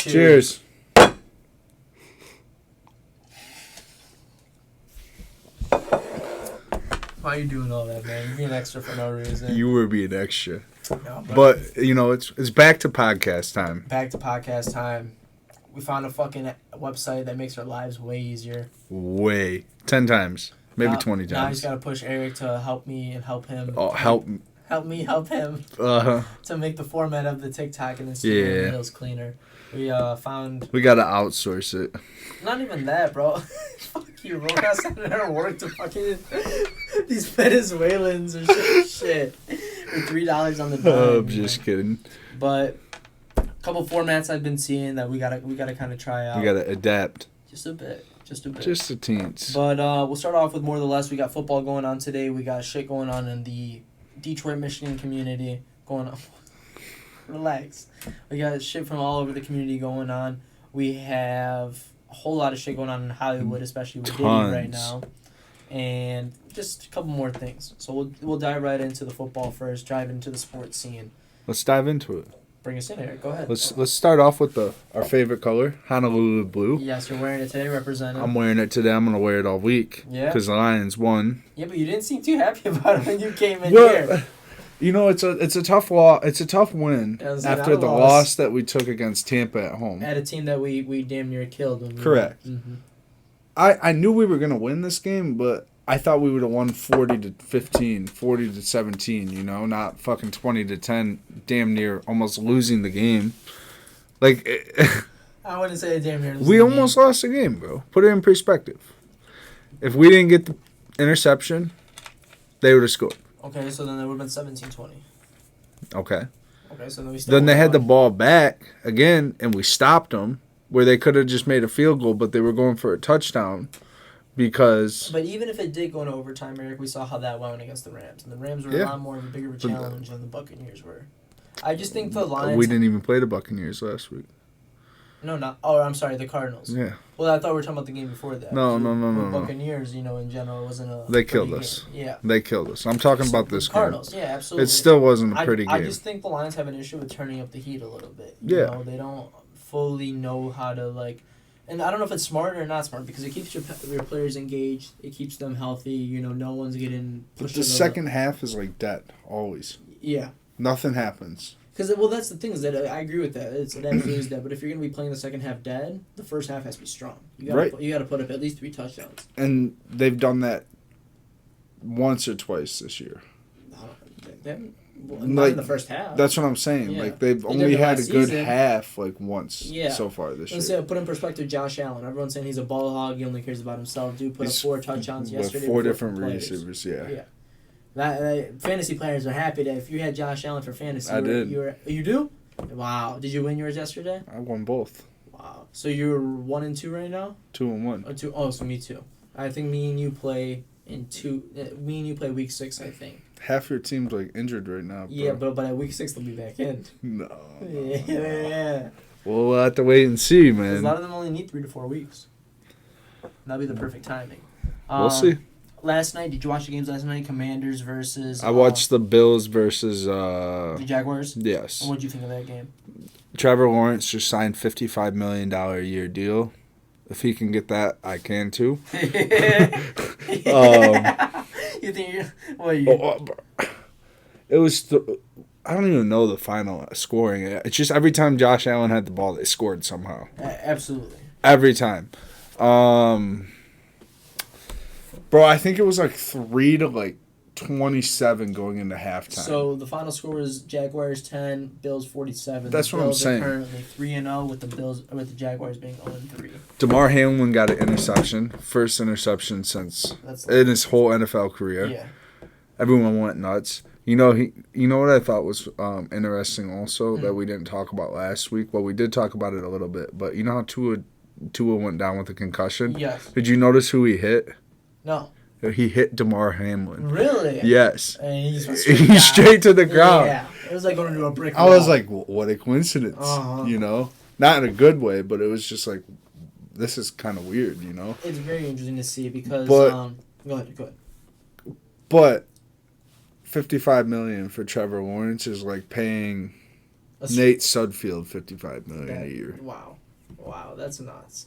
Cheers. Why are you doing all that, man? You're being extra for no reason. You were being extra. No, but, it's back to podcast time. Back to podcast time. We found a fucking website that makes our lives way easier. Way. 10 times. Maybe 20 times. Now I just got to push Eric to help me and help him. Oh, help me help him. To make the format of the TikTok and Instagram reels cleaner. We found... We got to outsource it. Not even that, bro. Fuck you, bro. We're not sending her work to fucking these Venezuelans or shit. For $3 on the dime. Oh, I'm just kidding. But a couple formats I've been seeing that we gotta kind of try out. We gotta adapt. Just a bit. Just a teens. But we'll start off with more or less. We got football going on today. We got shit going on in the Detroit, Michigan community going on. Relax. We got shit from all over the community going on. We have a whole lot of shit going on in Hollywood, especially with Diddy right now. And just a couple more things. So we'll dive right into the football first, dive into the sports scene. Let's dive into it. Bring us in, Eric. Go ahead. Let's start off with our favorite color, Honolulu blue. Yes, you're wearing it today, representing. I'm wearing it today. I'm gonna wear it all week. Yeah. Because the Lions won. Yeah, but you didn't seem too happy about it when you came in here. It's a tough It's a tough win after the loss that we took against Tampa at home. At a team that we damn near killed. When Correct. Mm-hmm. I knew we were gonna win this game, but I thought we would have won 40-15, 40-17. Not fucking 20-10. Damn near almost losing the game. Like I wouldn't say damn near. We almost lost the game, bro. Put it in perspective. If we didn't get the interception, they would have scored. Okay, so then it would have been 17-20. Okay. Okay, so then we still. Then they had the ball back again, and we stopped them where they could have just made a field goal, but they were going for a touchdown because. But even if it did go into overtime, Eric, we saw how that went against the Rams, and the Rams were a lot more of a bigger of a challenge than the Buccaneers were. I just think the Lions. We didn't even play the Buccaneers last week. No, not. Oh, I'm sorry, the Cardinals. Yeah. Well, I thought we were talking about the game before that. No. Buccaneers, in general, wasn't a. They killed us. Game. Yeah. They killed us. I'm talking about this Cardinals, game. yeah, absolutely. It still wasn't a pretty game. I just think the Lions have an issue with turning up the heat a little bit. They don't fully know how to, and I don't know if it's smart or not smart because it keeps your players engaged. It keeps them healthy. No one's getting pushed. But the second half is dead, always. Yeah. Nothing happens. Because, that's the thing is that I agree with that. It absolutely is dead. But if you're going to be playing the second half dead, the first half has to be strong. You got to put up at least 3 touchdowns. And they've done that once or twice this year. Not in the first half. That's what I'm saying. Yeah. They've only had a good half once so far this year. Let's put in perspective Josh Allen. Everyone's saying he's a ball hog. He only cares about himself. Dude put up 4 touchdowns yesterday. With 4 different receivers, yeah. Fantasy players are happy that if you had Josh Allen for fantasy, you do? Wow. Did you win yours yesterday? I won both. Wow. So you're 1-2 right now? 2-1. 2. Oh, so me too. I think me and you play week 6. I think. Half your team's injured right now. Bro. Yeah, but at week 6 they'll be back in. No. Yeah. Well, we'll have to wait and see, man. A lot of them only need 3 to 4 weeks. That'll be the perfect timing. We'll see. Last night, did you watch the games last night? Commanders versus... I watched the Bills versus... the Jaguars? Yes. What did you think of that game? Trevor Lawrence just signed $55 million a year deal. If he can get that, I can too. You think it was... I don't even know the final scoring. It's just every time Josh Allen had the ball, they scored somehow. Absolutely. Every time. Bro, I think it was 3-27 going into halftime. So the final score was Jaguars 10, Bills 47. That's what I'm saying. Bills are currently 3-0 with the Jaguars being 0-3. DeMar Hamlin got an interception, first interception since in his whole NFL career. Yeah. Everyone went nuts. You know what I thought was interesting also that we didn't talk about last week. Well, we did talk about it a little bit, but you know how Tua went down with a concussion? Yes. Did you notice who he hit? No. He hit DeMar Hamlin. Really? Yes. And he's straight to the ground. Yeah. It was like going into a brick wall. I was like, what a coincidence. Uh-huh. Not in a good way, but it was just this is kind of weird, It's very interesting to see because... go ahead. But $55 million for Trevor Lawrence is paying Nate Sudfeld, $55 million a year. Wow, that's nuts.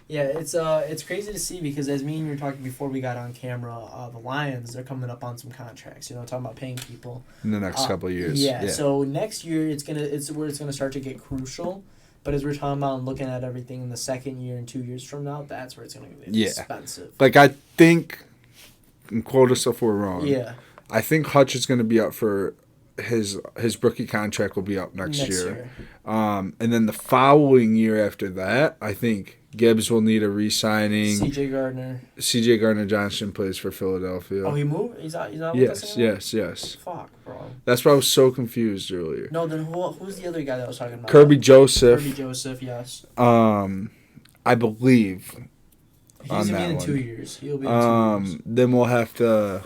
Yeah, it's crazy to see because as me and you were talking before we got on camera, the Lions, they're coming up on some contracts. Talking about paying people In the next couple of years. Yeah. So next year it's where it's gonna start to get crucial. But as we're talking about and looking at everything in the second year and 2 years from now, that's where it's gonna get expensive. Like I think, and quote us if we're wrong. Yeah. I think Hutch is going to be up for his rookie contract will be up next year. And then the following year after that, I think Gibbs will need a re-signing. C.J. Gardner-Johnson plays for Philadelphia. Oh, he moved? He's not with us anymore? Yes. Fuck, bro. That's why I was so confused earlier. No, then who's the other guy that I was talking about? Kirby Joseph. Yes. I believe. He's going to be in 2 years. He'll be in 2 years. Then we'll have to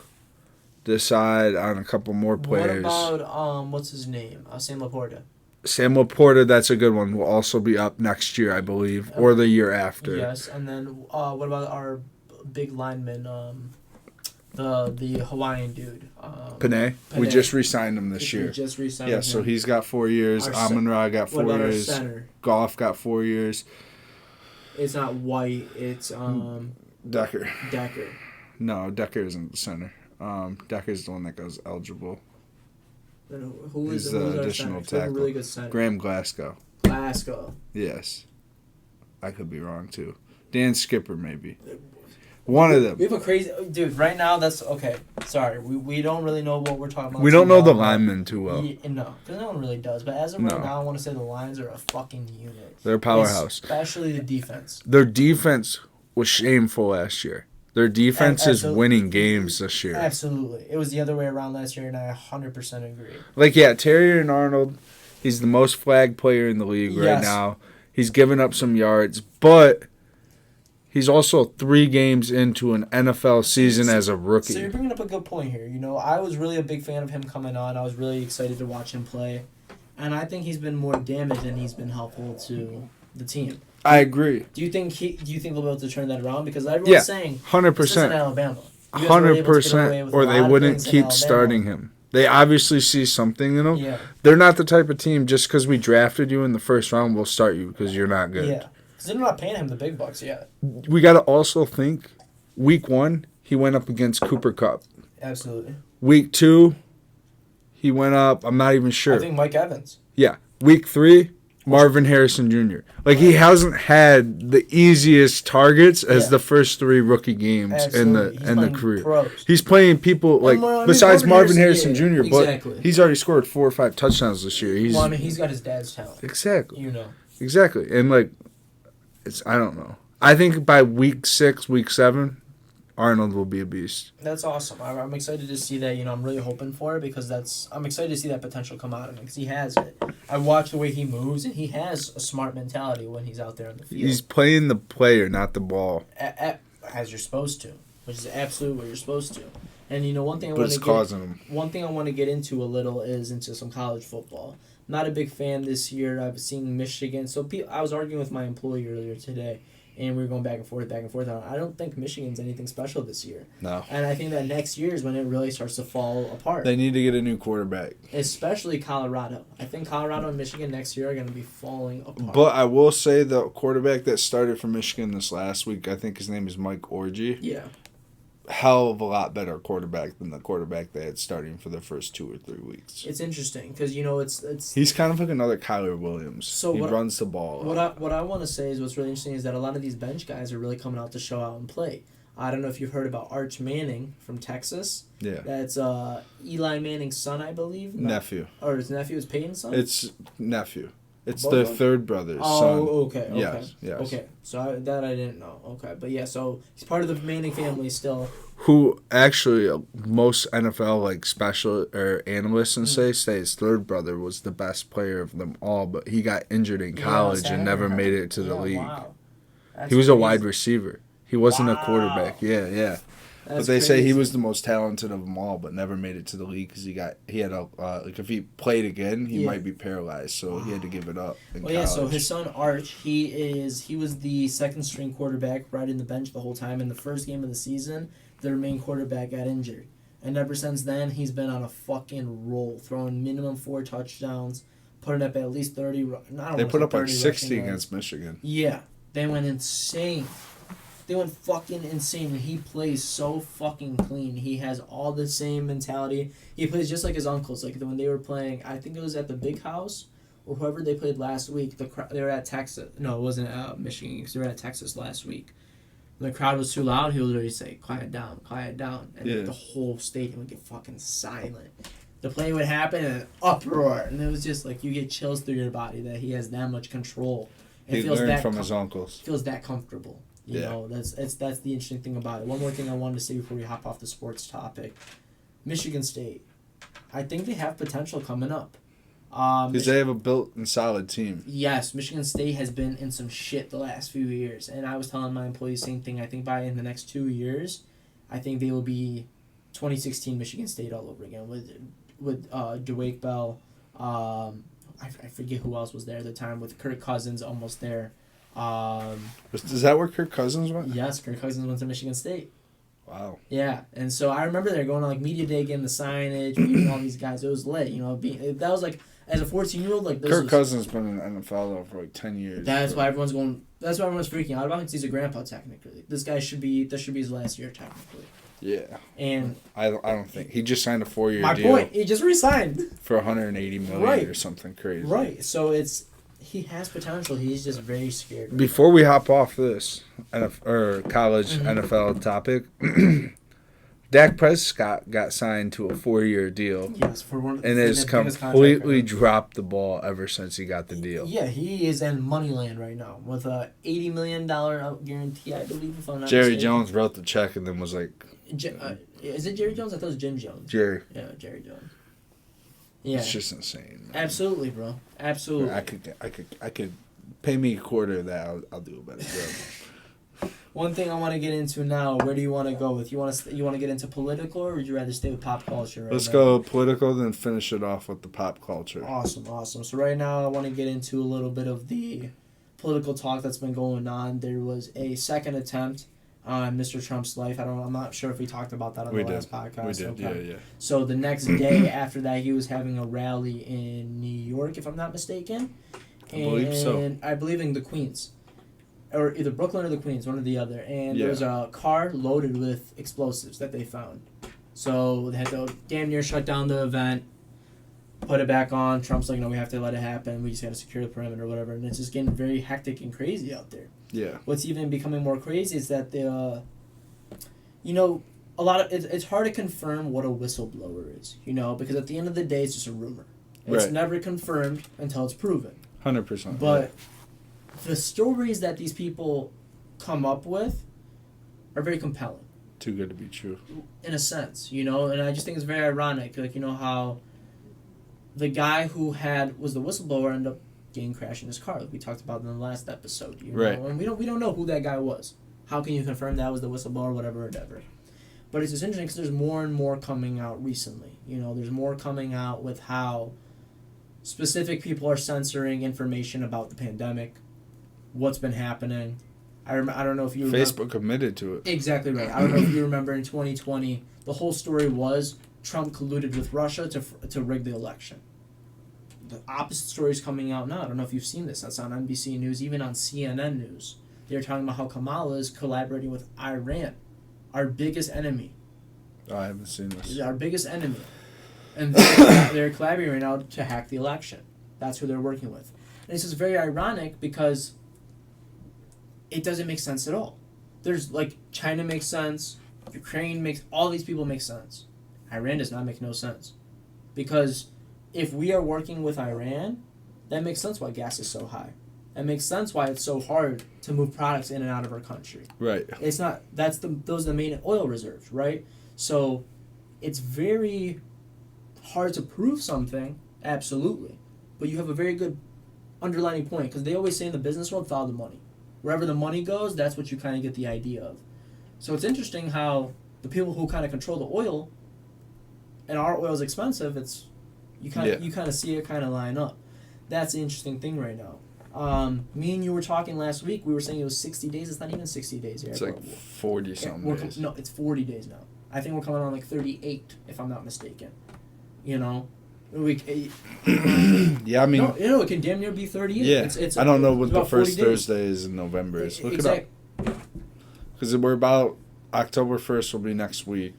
decide on a couple more players. What about, what's his name? Sam Laporta. Sam Laporta, that's a good one. Will also be up next year, I believe, or the year after. Yes, and then what about our big lineman, the Hawaiian dude? Panay? We just re-signed him this year. Yeah, so he's got 4 years. Amon-Ra got 4 what about years. Our center? Goff got 4 years. It's not White. It's Decker. Decker. No, Decker isn't the center. Decker's the one that goes eligible. Who's the additional tackle? Really good center. Graham Glasgow. Yes. I could be wrong, too. Dan Skipper, maybe. One of them. We have a crazy... Dude, right now, that's... Okay, sorry. We don't really know what we're talking about. We don't know the linemen too well. No, because no one really does. But as of right now, I want to say the Lions are a fucking unit. They're a powerhouse. Especially the defense. Their defense was shameful last year. Their defense is winning games this year. Absolutely. It was the other way around last year, and I 100% agree. Terrier and Arnold, he's the most flagged player in the league right now. He's given up some yards, but he's also 3 games into an NFL season as a rookie. So you're bringing up a good point here. I was really a big fan of him coming on. I was really excited to watch him play. And I think he's been more damaged than he's been helpful to the team. I agree. Do you think they'll be able to turn that around? Because everyone's saying 100%. This isn't Alabama. 100%, or they wouldn't keep starting him. They obviously see something in him. Yeah. They're not the type of team, just because we drafted you in the first round, we'll start you because you're not good. Yeah. Because they're not paying him the big bucks yet. We got to also think, week 1, he went up against Cooper Kupp. Absolutely. Week 2, he went up, I'm not even sure. I think Mike Evans. Yeah. Week 3, Marvin Harrison Jr. He hasn't had the easiest targets as the first 3 rookie games in the career. Pros. He's playing people besides Marvin Harrison Jr. Exactly. But he's already scored 4 or 5 touchdowns this year. He's got his dad's talent. Exactly. Exactly. And I don't know. I think by week 6, week 7, Arnold will be a beast. That's awesome. I'm excited to see that. I'm really hoping for it because I'm excited to see that potential come out of him because he has it. I watch the way he moves and he has a smart mentality when he's out there on the field. He's playing the player, not the ball. As you're supposed to, which is absolutely what you're supposed to. And one thing One thing I want to get into a little is into some college football. Not a big fan this year. I've seen Michigan. So I was arguing with my employee earlier today. And we were going back and forth. I don't think Michigan's anything special this year. No. And I think that next year is when it really starts to fall apart. They need to get a new quarterback. Especially Colorado. I think Colorado and Michigan next year are going to be falling apart. But I will say the quarterback that started for Michigan this last week, I think his name is Mike Orji. Yeah. Hell of a lot better quarterback than the quarterback they had starting for the first 2 or 3 weeks. It's interesting because it's he's kind of like another Kyler Williams. So he runs the ball. What I want to say is what's really interesting is that a lot of these bench guys are really coming out to show out and play. I don't know if you've heard about Arch Manning from Texas. Yeah. That's Eli Manning's son, I believe. Nephew. Or his nephew is Peyton's son. It's nephew. It's Both their third brother's son. Oh, okay. Yes. Okay, so I didn't know. Okay, but yeah, so he's part of the Manning family still. Who actually most NFL special or analysts and say his third brother was the best player of them all, but he got injured in college and never made it to the league. Wow. He was a wide receiver. He wasn't a quarterback. Yeah. But they say he was the most talented of them all, but never made it to the league because he had if he played again, he might be paralyzed, so he had to give it up. So his son Arch, he was the second string quarterback, riding the bench the whole time. In the first game of the season, their main quarterback got injured, and ever since then, he's been on a fucking roll, throwing minimum 4 touchdowns, putting up at least 30. I don't They wanna put say up like 30 60 rushing yards. against Michigan. Yeah, they went insane. They went fucking insane, and he plays so fucking clean. He has all the same mentality. He plays just like his uncles. Like when they were playing, I think it was at the Big House or whoever they played last week. They were at Texas. No, it wasn't Michigan because they were at Texas last week. When the crowd was too loud, he would literally say, quiet down, and Yeah. the whole stadium would get fucking silent. The play would happen and an uproar, and it was just like you get chills through your body that he has that much control. He learned from his uncles. Feels that comfortable. You know, that's the interesting thing about it. One more thing I wanted to say before we hop off the sports topic. Michigan State. I think they have potential coming up. Because they have a built and solid team. Yes, Michigan State has been in some shit the last few years. And I was telling my employees the same thing. I think in the next 2 years, I think they will be 2016 Michigan State all over again with Dwayne Bell. I forget who else was there at the time with Kirk Cousins almost there. Is that where Kirk Cousins went? Yes, Kirk Cousins went to Michigan State. Wow. Yeah, and so I remember they're going to like media day, getting the signage, meeting all these guys. It was lit, you know. That was like as a 14-year-old, like this Kirk Cousins been in the NFL though for like 10 years. That's why everyone's going. That's why everyone's freaking out about him because he's a grandpa technically. This should be his last year technically. Yeah. And I don't think he just signed a 4-year deal. My point, he just re-signed For $180 million or something crazy. Right. So he has potential. He's just very scared. Before we hop off this college NFL topic, Dak Prescott got signed to a 4-year deal. Yes, for one. And has completely dropped the ball ever since he got the deal. Yeah, he is in Moneyland right now with a $80 million out guarantee, I believe. If I'm not Jerry mistaken. Jones wrote the check and then was like, is it Jerry Jones? I thought it was Jim Jones. Jerry. Yeah, Jerry Jones. Yeah. It's just insane. Man. Absolutely, bro. Absolutely. I could pay me a quarter of that. I'll do a better job. One thing I want to get into now. Where do you want to go with? You want to get into political, or would you rather stay with pop culture? Let's go political, then finish it off with the pop culture. Awesome. So right now, I want to get into a little bit of the political talk that's been going on. There was a second attempt on Mr. Trump's life. I'm not sure if we talked about that on the last podcast. We did. Okay. Yeah. So the next day after that, he was having a rally in New York, if I'm not mistaken. I believe so. I believe in the Queens. Or either Brooklyn or the Queens, one or the other. And Yeah. there was a car loaded with explosives that they found. So they had to damn near shut down the event, put it back on. Trump's like, no, we have to let it happen. We just got to secure the perimeter or whatever. And it's just getting very hectic and crazy out there. Yeah. What's even becoming more crazy is that it's hard to confirm what a whistleblower is, because at the end of the day, it's just a rumor. It's never confirmed until it's proven. 100%. But the stories that these people come up with are very compelling. Too good to be true. In a sense, and I just think it's very ironic, how the guy who was the whistleblower ended up getting crashed in his car, like we talked about in the last episode. Right. And we don't know who that guy was. How can you confirm that was the whistleblower, whatever. But it's just interesting because there's more and more coming out recently. There's more coming out with how specific people are censoring information about the pandemic, what's been happening. I don't know if you remember. Facebook admitted to it. Exactly right. I don't know if you remember in 2020, the whole story was Trump colluded with Russia to rig the election. The opposite story is coming out now. I don't know if you've seen this. That's on NBC News, even on CNN News. They're talking about how Kamala is collaborating with Iran, our biggest enemy. Oh, I haven't seen this. Our biggest enemy. And they're collaborating right now to hack the election. That's who they're working with. And it's just very ironic because it doesn't make sense at all. There's China makes sense, all these people make sense. Iran does not make no sense. Because if we are working with Iran, that makes sense why gas is so high. That makes sense why it's so hard to move products in and out of our country. Right. It's not, those are the main oil reserves, right? So it's very hard to prove something, absolutely. But you have a very good underlining point, because they always say in the business world, follow the money. Wherever the money goes, that's what you kind of get the idea of. So it's interesting how the people who kind of control the oil, and our oil is expensive, you kind of see it kind of line up. That's the interesting thing right now. Me and you were talking last week. We were saying it was 60 days. It's not even 60 days here. It's like 40-something days. No, it's 40 days now. I think we're coming on 38, if I'm not mistaken. Yeah, I mean, no, it can damn near be 30 years. Yeah, I don't know what the first 40 days. Thursday is in November is. Look it up. Because we're about October 1st will be next week.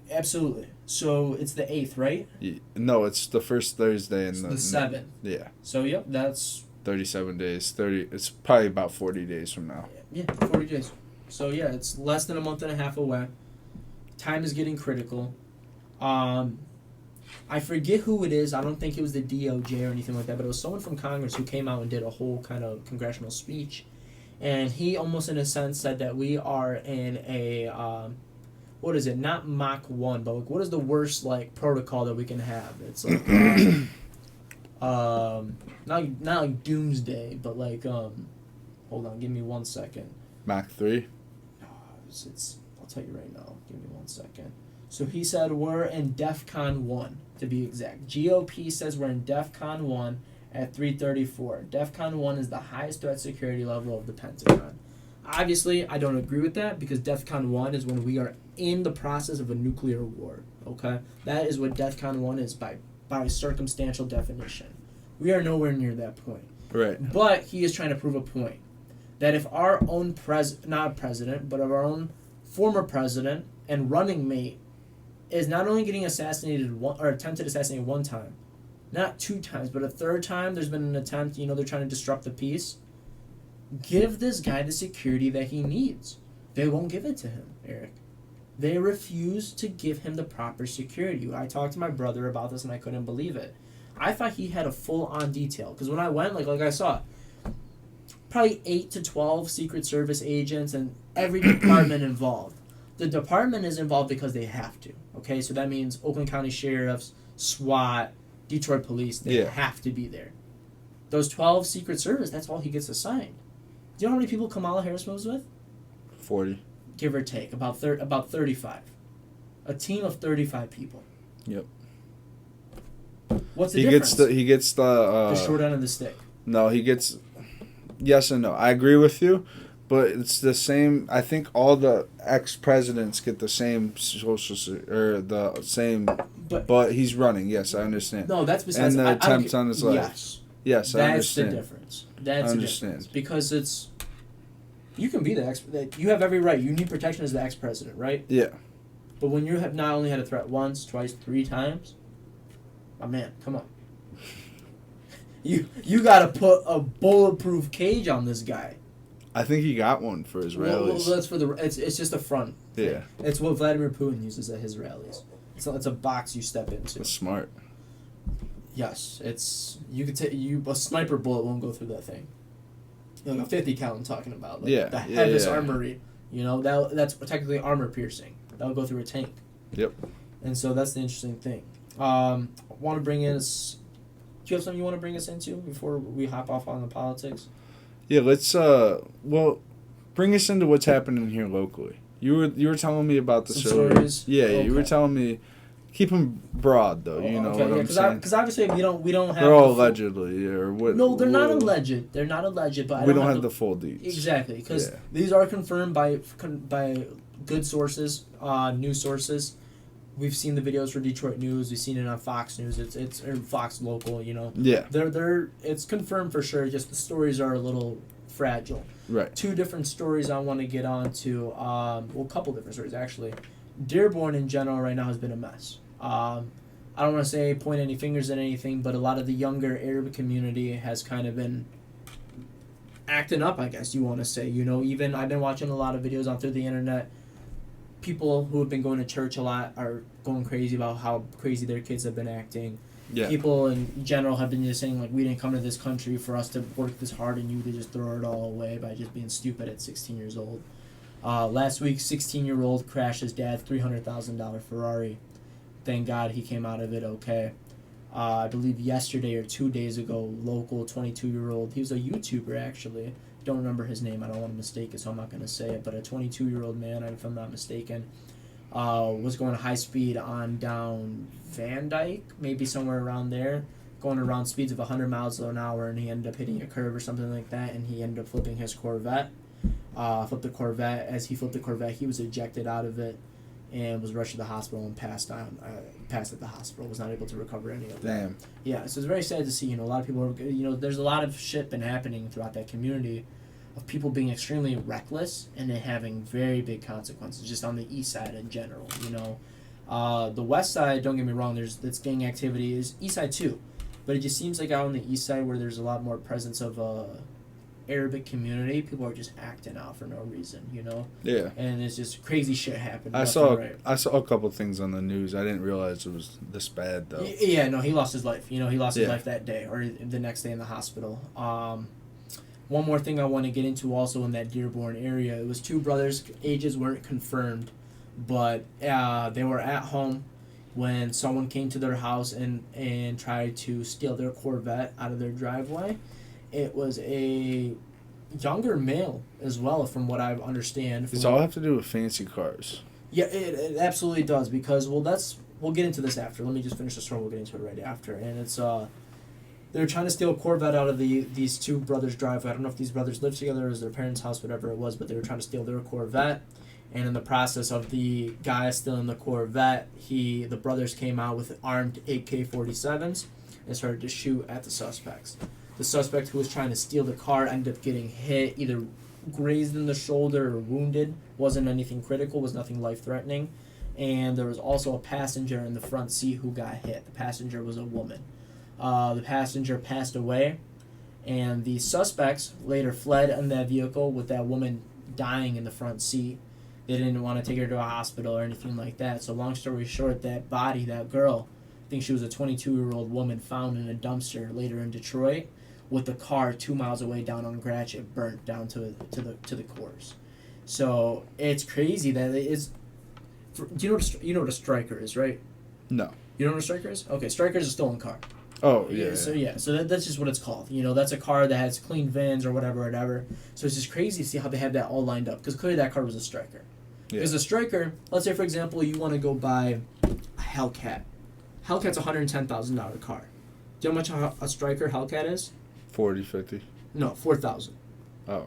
Absolutely. So it's the 8th, right? No, it's the first Thursday in the 7th. Yeah. So yep, that's 37 days. 30. It's probably about 40 days from now. Yeah, 40 days. So yeah, it's less than a month and a half away. Time is getting critical. I forget who it is. I don't think it was the DOJ or anything like that, but it was someone from Congress who came out and did a whole kind of congressional speech. And he almost in a sense said that we are in a, what is it? Not Mach 1, but like, what is the worst like protocol that we can have? It's like, not like doomsday, but like, hold on, give me 1 second. Mach 3? I'll tell you right now. Give me 1 second. So he said we're in DEFCON 1, to be exact. GOP says we're in DEFCON 1 at 334. DEFCON 1 is the highest threat security level of the Pentagon. Obviously, I don't agree with that because DEFCON 1 is when we are in the process of a nuclear war, okay? That is what DEFCON 1 is by circumstantial definition. We are nowhere near that point. Right. But he is trying to prove a point. That if our own not president, but of our own former president and running mate is not only getting assassinated or attempted assassination one time, not 2 times, but a 3rd time there's been an attempt, they're trying to disrupt the peace, give this guy the security that he needs. They won't give it to him, Eric. They refuse to give him the proper security. I talked to my brother about this and I couldn't believe it. I thought he had a full-on detail. Because when I went, like I saw, probably 8 to 12 Secret Service agents and every department involved. The department is involved because they have to. Okay, so that means Oakland County Sheriffs, SWAT, Detroit Police, they have to be there. Those 12 Secret Service, that's all he gets assigned. Do you know how many people Kamala Harris moves with? 40. Give or take, about 35. A team of 35 people. Yep. What's the difference? He gets the short end of the stick. No, he gets. Yes and no. I agree with you, but it's the same. I think all the ex-presidents get the same or the same. But he's running. Yes, I understand. No, that's besides. And the attempt on his life. Yes, I understand. That's the difference. That's the difference because it's. You can be the ex. You have every right. You need protection as the ex-president, right? Yeah. But when you have not only had a threat once, twice, 3 times, my man, come on. You got to put a bulletproof cage on this guy. I think he got one for his rallies. Well, that's for the. It's just a front. Yeah. It's what Vladimir Putin uses at his rallies. It's a box you step into. That's smart. Yes, it's you could take a sniper bullet won't go through that thing. Like a 50 cal I'm talking about. Like the heaviest armory. That's technically armor piercing. That'll go through a tank. Yep. And so that's the interesting thing. I want to bring in. Do you have something you want to bring us into before we hop off on the politics? Yeah, let's bring us into what's happening here locally. You were telling me about the stories. Yeah, okay. You were telling me. Keep them broad, though. You know what I'm saying? Because obviously we don't have. They're all allegedly, or what? No, they're not alleged. They're not alleged, but we don't have the full deets. Exactly, because these are confirmed by good sources, news sources. We've seen the videos for Detroit News. We've seen it on Fox News. It's Fox Local. Yeah. It's confirmed for sure. Just the stories are a little fragile. Right. 2 different stories I want to get on to. A couple different stories actually. Dearborn in general right now has been a mess. I don't want to point any fingers at anything, but a lot of the younger Arab community has kind of been acting up, I guess you want to say. Even I've been watching a lot of videos on through the internet. People who have been going to church a lot are going crazy about how crazy their kids have been acting. Yeah. People in general have been just saying, we didn't come to this country for us to work this hard and you to just throw it all away by just being stupid at 16 years old. Last week, 16-year-old crashed his dad's $300,000 Ferrari. Thank God he came out of it okay. I believe yesterday or 2 days ago, local 22-year-old, he was a YouTuber actually. Don't remember his name. I don't want to mistake it, so I'm not going to say it. But a 22-year-old man, if I'm not mistaken, was going high speed on down Van Dyke, maybe somewhere around there, going around speeds of 100 miles an hour, and he ended up hitting a curve or something like that, and he ended up flipping his Corvette. Flipped the Corvette. As he flipped the Corvette, he was ejected out of it. and was rushed to the hospital and passed at the hospital. Was not able to recover any of that. Damn. Yeah, so it's very sad to see. You know, a lot of people are. You know, there's a lot of shit been happening throughout that community, of people being extremely reckless and then having very big consequences just on the east side in general. You know, the west side. Don't get me wrong. That's gang activity. Is east side too, but it just seems like out on the east side where there's a lot more presence of Arabic community, people are just acting out for no reason, you know. Yeah. And it's just crazy shit happening. I saw a couple things on the news. I didn't realize it was this bad though. Yeah, no, he lost his life. You know, he lost his life that day or the next day in the hospital. One more thing I want to get into also in that Dearborn area, it was two brothers. Ages weren't confirmed, but they were at home when someone came to their house and tried to steal their Corvette out of their driveway. It was a younger male as well, from what I understand. Does it all have to do with fancy cars? Yeah, it absolutely does, because, we'll get into this after. Let me just finish the story. We'll get into it right after. And it's, they were trying to steal a Corvette out of these two brothers' driveway. I don't know if these brothers lived together or it was their parents' house, whatever it was, but they were trying to steal their Corvette. And in the process of the guy stealing the Corvette, the brothers came out with armed AK-47s and started to shoot at the suspects. The suspect who was trying to steal the car ended up getting hit, either grazed in the shoulder or wounded. Wasn't anything critical, was nothing life-threatening. And there was also a passenger in the front seat who got hit. The passenger was a woman. The passenger passed away, and the suspects later fled in that vehicle with that woman dying in the front seat. They didn't want to take her to a hospital or anything like that. So long story short, that body, that girl, I think she was a 22-year-old woman, found in a dumpster later in Detroit, with the car 2 miles away down on Gratiot, burnt down to the cores. So it's crazy that it is. Do you know what a striker is, right? No. You know what a striker is? Okay, striker is a stolen car. Oh yeah. So that's just what it's called. You know, that's a car that has clean VINs or whatever. So it's just crazy to see how they have that all lined up, because clearly that car was a striker. Because a striker, let's say for example, you want to go buy a Hellcat. Hellcat's a $110,000 car. Do you know how much a striker Hellcat is? 40, 50. No, 4,000. Oh.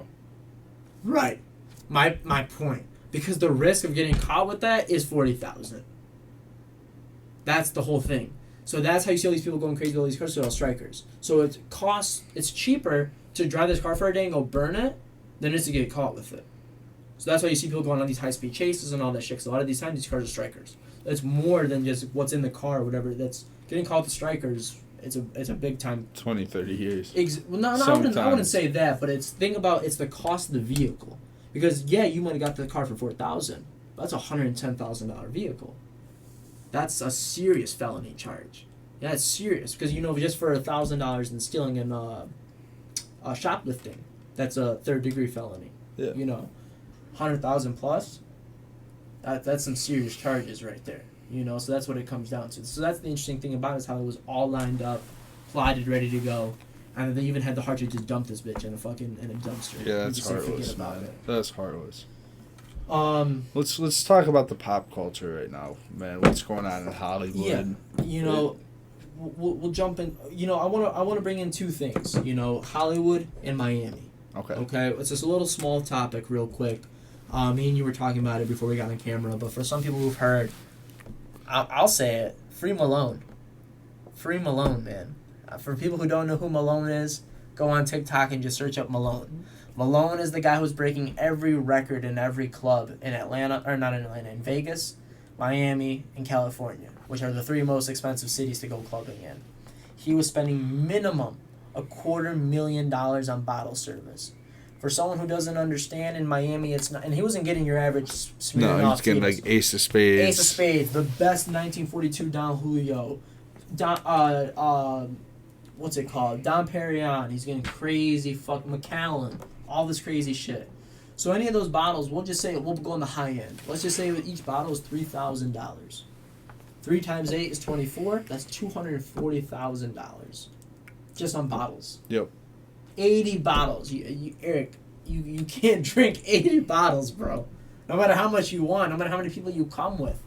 Right. My point. Because the risk of getting caught with that is 40,000. That's the whole thing. So that's how you see all these people going crazy with all these cars. They're all strikers. So it's cheaper to drive this car for a day and go burn it than it is to get caught with it. So that's why you see people going on these high-speed chases and all that shit. Because a lot of these times, these cars are strikers. It's more than just what's in the car or whatever. That's getting caught with strikers. It's a big time. 20, 30 years. I wouldn't say that, but it's the cost of the vehicle. Because you might have got the car for $4,000. That's a $110,000 vehicle. That's a serious felony charge. Yeah, it's serious, because just for $1,000 in stealing and shoplifting, that's a third-degree felony. Yeah. 100,000 plus. That's some serious charges right there. So that's what it comes down to. So that's the interesting thing about it, is how it was all lined up, plotted, ready to go, and they even had the heart to just dump this bitch in a dumpster. Yeah, that's heartless, man. That's heartless. Let's talk about the pop culture right now, man. What's going on in Hollywood? Yeah, we'll jump in. I want to bring in two things. Hollywood and Miami. Okay. It's just a little small topic, real quick. Me and you were talking about it before we got on camera, but for some people who've heard, I'll say it: free Malone. Free Malone, man. For people who don't know who Malone is, go on TikTok and just search up Malone. Malone is the guy who's breaking every record in every club in in Vegas, Miami, and California, which are the three most expensive cities to go clubbing in. He was spending minimum $250,000 on bottle service. For someone who doesn't understand, in Miami, it's not, and he wasn't getting your average Smirnoff. No, he's getting like Ace of Spades. Ace of Spades, the best 1942 Don Julio, what's it called? Dom Perignon. He's getting crazy Macallan. All this crazy shit. So any of those bottles, we'll just say we'll go on the high end. Let's just say each bottle is $3,000. 3 times 8 is 24. That's $240,000, just on bottles. Yep. 80 bottles. Eric, you can't drink 80 bottles, bro. No matter how much you want, no matter how many people you come with.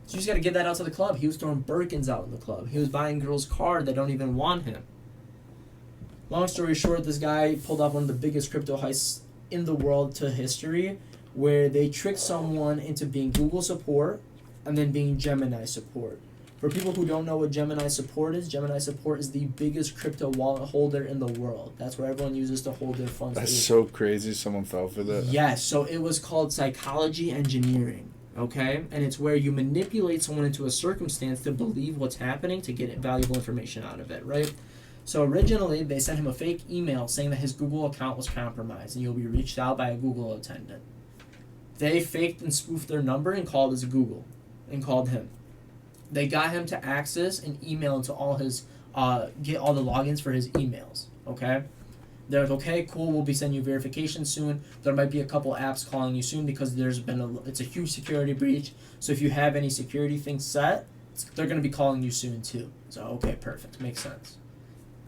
So you just got to get that out to the club. He was throwing Birkins out in the club. He was buying girls' cars that don't even want him. Long story short, this guy pulled off one of the biggest crypto heists in the world to history, where they tricked someone into being Google support and then being Gemini support. For people who don't know what Gemini support is the biggest crypto wallet holder in the world. That's where everyone uses to hold their funds. That's so crazy someone fell for that. Yes, so it was called psychology engineering, okay? And it's where you manipulate someone into a circumstance to believe what's happening to get valuable information out of it, right? So originally, they sent him a fake email saying that his Google account was compromised and you'll be reached out by a Google attendant. They faked and spoofed their number and called his Google and called him. They got him to access an email into all his, get all the logins for his emails, okay? They're like, okay, cool, we'll be sending you verification soon. There might be a couple apps calling you soon because it's a huge security breach. So if you have any security things set, they're going to be calling you soon too. So, okay, perfect, makes sense.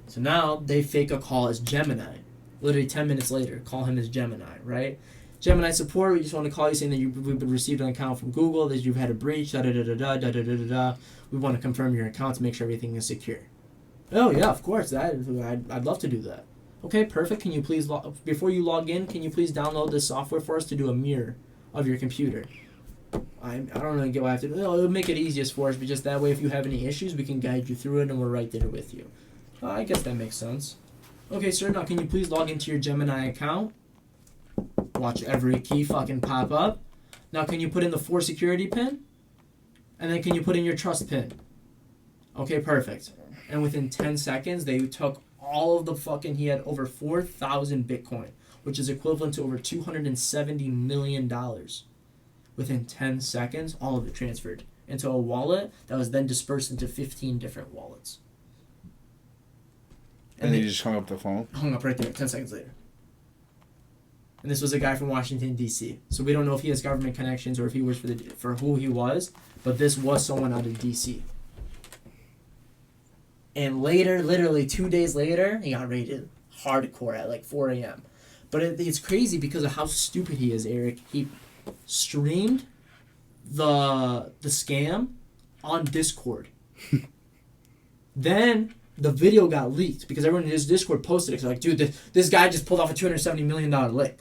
So now they fake a call as Gemini. Literally 10 minutes later, call him as Gemini, right? Gemini support, we just want to call you saying that we've received an account from Google, that you've had a breach, da-da-da-da-da. We want to confirm your account to make sure everything is secure. Oh, yeah, of course. I'd love to do that. Okay, perfect. Can you please, before you log in, can you please download this software for us to do a mirror of your computer? I don't really get what I have to do. It'll make it easiest for us, but just that way if you have any issues, we can guide you through it and we're right there with you. I guess that makes sense. Okay, sir, now can you please log into your Gemini account? Watch every key fucking pop up. Now can you put in the 4 security pin? And then can you put in your trust pin? Okay, perfect. And within 10 seconds, they took all of the fucking, he had over 4,000 Bitcoin, which is equivalent to over $270 million. Within 10 seconds, all of it transferred into a wallet that was then dispersed into 15 different wallets. And he just hung up the phone? Hung up right there, 10 seconds later. And this was a guy from Washington, D.C. So we don't know if he has government connections or if he works for who he was, but this was someone out of D.C. And later, literally 2 days later, he got raided hardcore at like 4 a.m. But it's crazy because of how stupid he is, Eric. He streamed the scam on Discord. Then the video got leaked because everyone in his Discord posted it. So like, dude, this guy just pulled off a $270 million lick.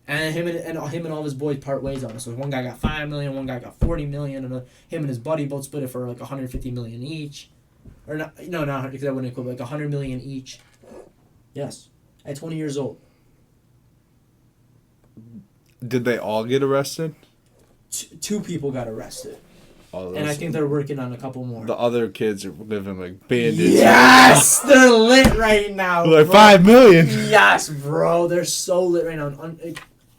And him and all of his boys part ways on it. So one guy got $5 million, one guy got $40 million, and him and his buddy both split it for like $150 million each. Or not because that wouldn't equal like $100 million each. Yes, at 20 years old. Did they all get arrested? Two people got arrested. Oh, and I think they're working on a couple more. The other kids are living like bandits. Yes! They're lit right now. Like bro. $5 million. Yes, bro. They're so lit right now.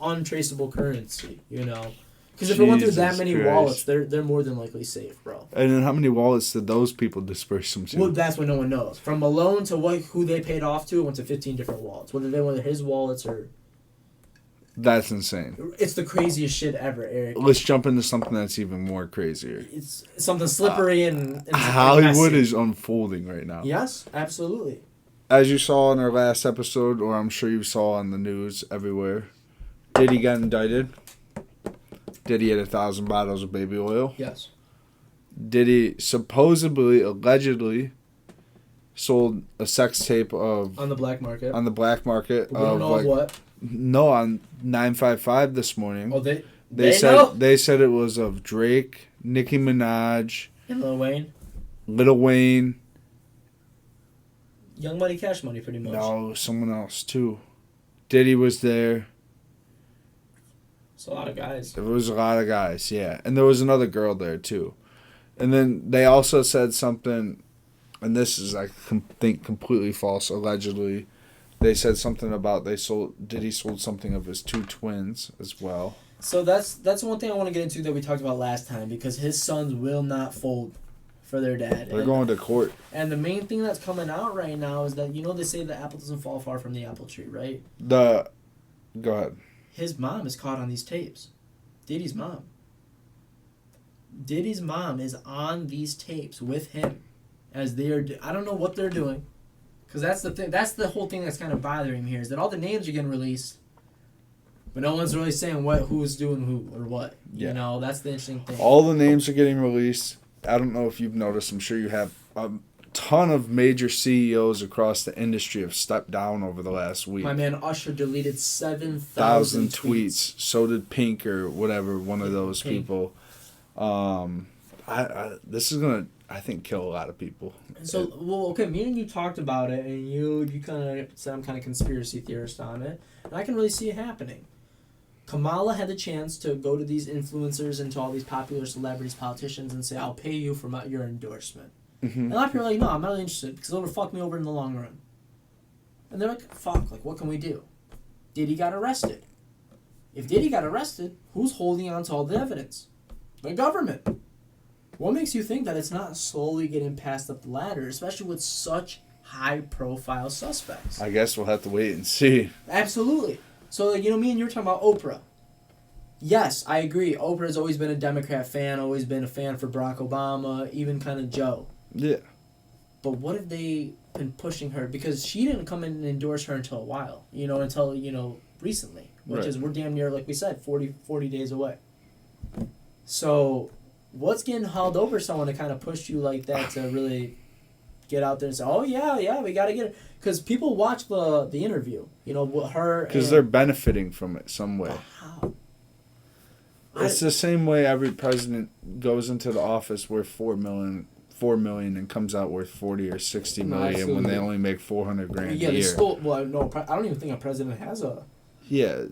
Untraceable currency, you know? Because if it went through that many wallets, they're more than likely safe, bro. And then how many wallets did those people disperse them to? Well, that's what no one knows. From Malone to who they paid off to, it went to 15 different wallets. Whether his wallets or... That's insane. It's the craziest shit ever, Eric. Let's jump into something that's even more crazier. It's something slippery and Hollywood messy. is unfolding right now. Yes, absolutely. As you saw in our last episode, or I'm sure you saw on the news everywhere, Diddy got indicted. Diddy had 1,000 bottles of baby oil. Yes. Diddy supposedly, allegedly, sold a sex tape of... On the black market. On the black market. We don't know what. No, on 955 this morning. Oh, they said know? They said it was of Drake, Nicki Minaj, And Lil Wayne. Lil Wayne. Young Money, Cash Money, pretty much. No, someone else too. Diddy was there. It's a lot of guys. There was a lot of guys, yeah, and there was another girl there too. And then they also said something, and this is I think completely false. Allegedly, they said something about Diddy sold something of his 2 twins as well. So that's one thing I want to get into that we talked about last time, because his sons will not fold for their dad. They're going to court. And the main thing that's coming out right now is that, they say the apple doesn't fall far from the apple tree, right? Go ahead. His mom is caught on these tapes. Diddy's mom. Diddy's mom is on these tapes with him as they are. I don't know what they're doing, because that's the thing. That's the whole thing that's kind of bothering me here, is that all the names are getting released, but no one's really saying who's doing who or what. Yeah. That's the interesting thing. All the names are getting released. I don't know if you've noticed. I'm sure you have. A ton of major CEOs across the industry have stepped down over the last week. My man Usher deleted 7,000 tweets. So did Pink or whatever, one of those Pink. people. This is gonna, I think, kill a lot of people. So, well, okay, me and you talked about it, and you kind of said I'm kind of conspiracy theorist on it, and I can really see it happening. Kamala had the chance to go to these influencers and to all these popular celebrities, politicians, and say, I'll pay you for your endorsement. Mm-hmm. And a lot of people are like, no, I'm not really interested, because it'll fuck me over in the long run. And they're like, fuck, like, what can we do? Diddy got arrested. If Diddy got arrested, who's holding on to all the evidence? The government. What makes you think that it's not slowly getting passed up the ladder, especially with such high-profile suspects? I guess we'll have to wait and see. Absolutely. So, me and you were talking about Oprah. Yes, I agree. Oprah has always been a Democrat fan, always been a fan for Barack Obama, even kind of Joe. Yeah. But what have they been pushing her? Because she didn't come in and endorse her until a while, until recently, which Right. is, we're damn near, like we said, 40 days away. So, what's getting hauled over someone to kind of push you like that to really get out there and say, oh, yeah, we got to get it? Because people watch the interview, with her. Because they're benefiting from it some way. How? It's the same way every president goes into the office worth $4 million and comes out worth 40 or 60 million absolutely. when they only make $400,000 Yeah, a they year. stole. Well, no, I don't even think a president has a. Yeah,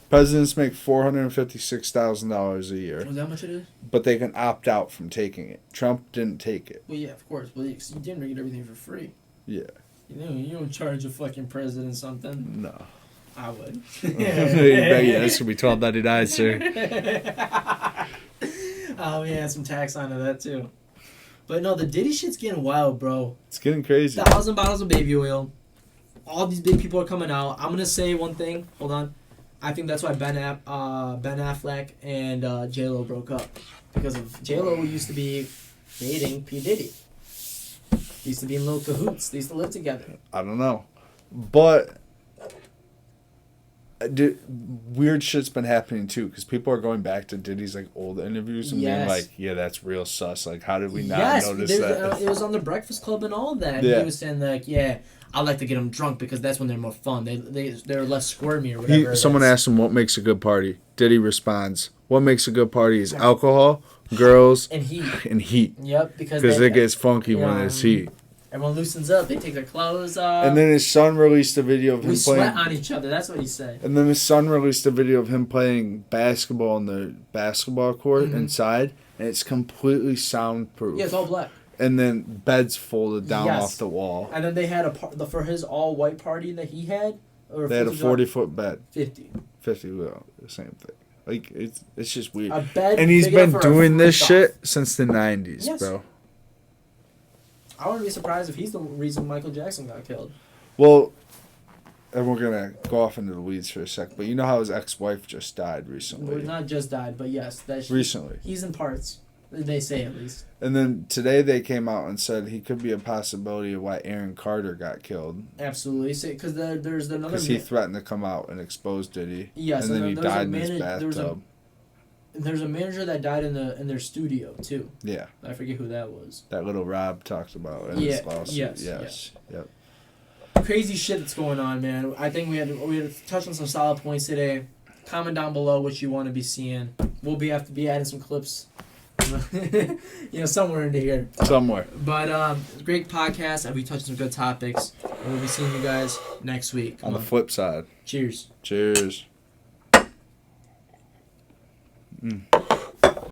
presidents make $456,000 a year, Was that much it is? but they can opt out from taking it. Trump didn't take it. Well, yeah, of course. Well, you didn't get everything for free. Yeah, You don't charge a fucking president something. no. I would. Yeah, this will be $12.99, sir. Oh yeah, some tax onto that too. But no, the Diddy shit's getting wild, bro. It's getting crazy. 1,000 bottles of baby oil. All these big people are coming out. I'm gonna say one thing. Hold on. I think that's why Ben Affleck and J-Lo broke up, because of J-Lo used to be dating P Diddy. They used to be in little cahoots. They used to live together. I don't know, but weird shit's been happening too, because people are going back to Diddy's like old interviews and being like, "Yeah, that's real sus. Like, how did we not notice that?" It was on the Breakfast Club and all of that. Yeah. He was saying like, "Yeah, I like to get them drunk because that's when they're more fun. They're less squirmy or whatever." Someone asked him what makes a good party. Diddy responds, "What makes a good party is alcohol, girls, and heat. and heat. Yep, because It gets funky when it's heat." Everyone loosens up. They take their clothes off. And then his son released a video of him we playing. sweat on each other. That's what he said. And then his son released a video of him playing basketball on the basketball court inside, and it's completely soundproof. Yeah, it's all black. And then beds folded down Yes. off the wall. And then they had for his all white party that he had. Or They had a 40-foot bed. 50. 50, well, the same thing. Like, it's just weird. A bed. And he's big been enough for a doing this freak-off. shit since the 90s, Yes. bro. I wouldn't be surprised if he's the reason Michael Jackson got killed. Well, and we're going to go off into the weeds for a sec, but you know how his ex-wife just died recently? Well, not just died, but yes, Recently. He's in parts. They say at least. And then today they came out and said he could be a possibility of why Aaron Carter got killed. Absolutely, because there's another. Because he threatened to come out and expose Diddy. Yes, and then he there's a died in his bathtub. There's a manager that died in their studio too. Yeah. I forget who that was. That little Rob talked about in Yeah, his lawsuit. yes. Yep. Crazy shit that's going on, man. I think we had to touch on some solid points today. Comment down below what you want to be seeing. We'll have to be adding some clips, somewhere into here. Somewhere. But great podcast, and we touched some good topics. And we'll be seeing you guys next week. On the flip side. Cheers. Cheers.